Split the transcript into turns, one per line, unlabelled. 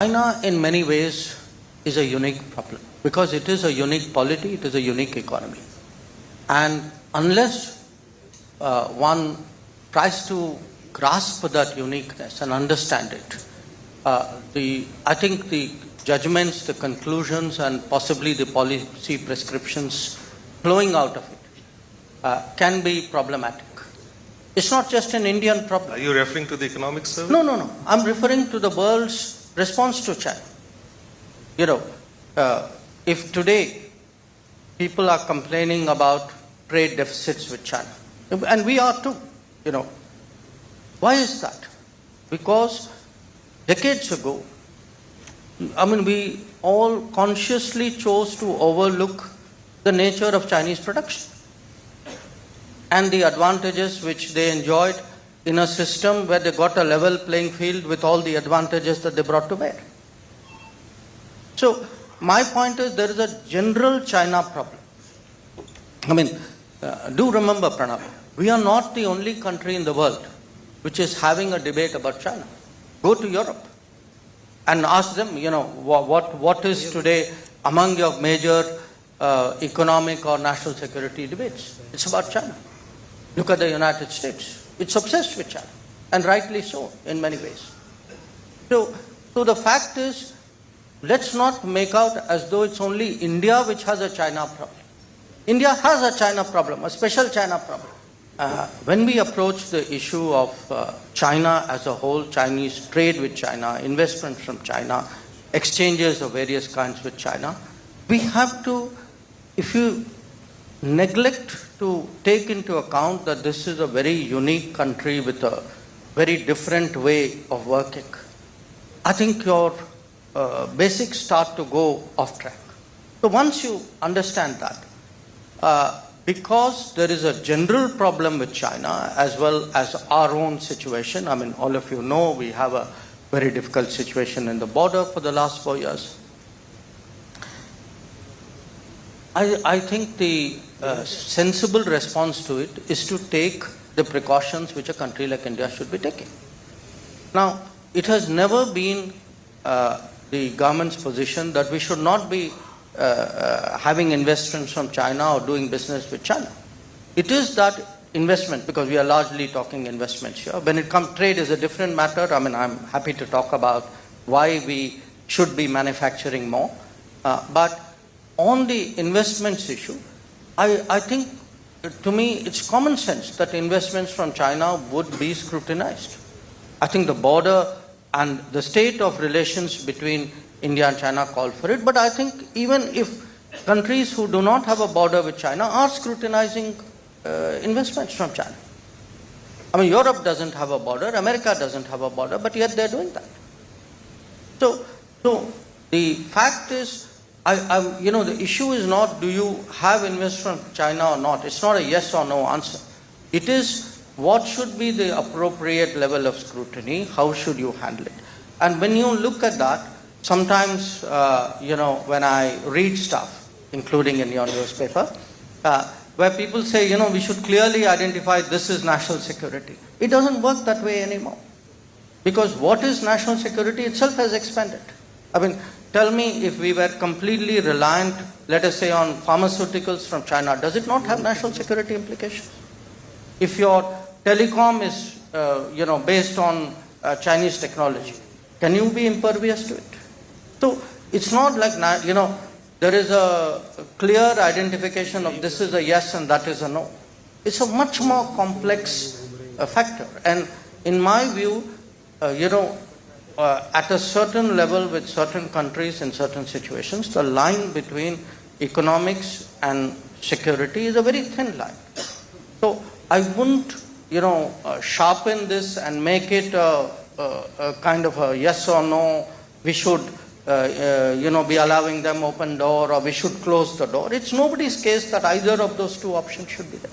China in many ways is a unique problem because it is a unique polity, it is a unique economy. And unless one tries to grasp that uniqueness and understand it, I think the judgments, the conclusions and possibly the policy prescriptions flowing out of it can be problematic. It's not just an Indian problem.
Are you referring to the economic survey?
No. I'm referring to the world's response to China. If today people are complaining about trade deficits with China, and we are too, why is that? Because decades ago, we all consciously chose to overlook the nature of Chinese production and the advantages which they enjoyed in a system where they got a level playing field with all the advantages that they brought to bear. So, my point is there is a general China problem. Do remember, Pranab, we are not the only country in the world which is having a debate about China. Go to Europe and ask them, what is today among your major economic or national security debates? It's about China. Look at the United States. It's obsessed with China, and rightly so in many ways. So the fact is, let's not make out as though it's only India which has a China problem. India has a China problem, a special China problem. When we approach the issue of China as a whole, Chinese trade with China, investment from China, exchanges of various kinds with China, we have to, if you neglect to take into account that this is a very unique country with a very different way of working, I think your basics start to go off track. So once you understand that, because there is a general problem with China as well as our own situation, all of you know we have a very difficult situation in the border for the last 4 years. I think the sensible response to it is to take the precautions which a country like India should be taking. Now, it has never been the government's position that we should not be having investments from China or doing business with China. It is that investment, because we are largely talking investments here. When it comes, trade is a different matter. I'm happy to talk about why we should be manufacturing more. But on the investments issue, I think, to me, it's common sense that investments from China would be scrutinized. I think the border and the state of relations between India and China call for it, but I think even if countries who do not have a border with China are scrutinizing investments from China. Europe doesn't have a border, America doesn't have a border, but yet they're doing that. So the fact is, the issue is not do you have investment from China or not. It's not a yes or no answer. It is what should be the appropriate level of scrutiny, how should you handle it. And when you look at that, sometimes, when I read stuff, including in your newspaper, where people say, we should clearly identify this is national security. It doesn't work that way anymore. Because what is national security itself has expanded. Tell me, if we were completely reliant, let us say, on pharmaceuticals from China, does it not have national security implications? If your telecom is, based on Chinese technology, can you be impervious to it? So it's not like, there is a clear identification of this is a yes and that is a no. It's a much more complex factor. And in my view, at a certain level with certain countries in certain situations, the line between economics and security is a very thin line. So I wouldn't, sharpen this and make it a kind of a yes or no, we should, be allowing them open door or we should close the door. It's nobody's case that either of those two options should be there.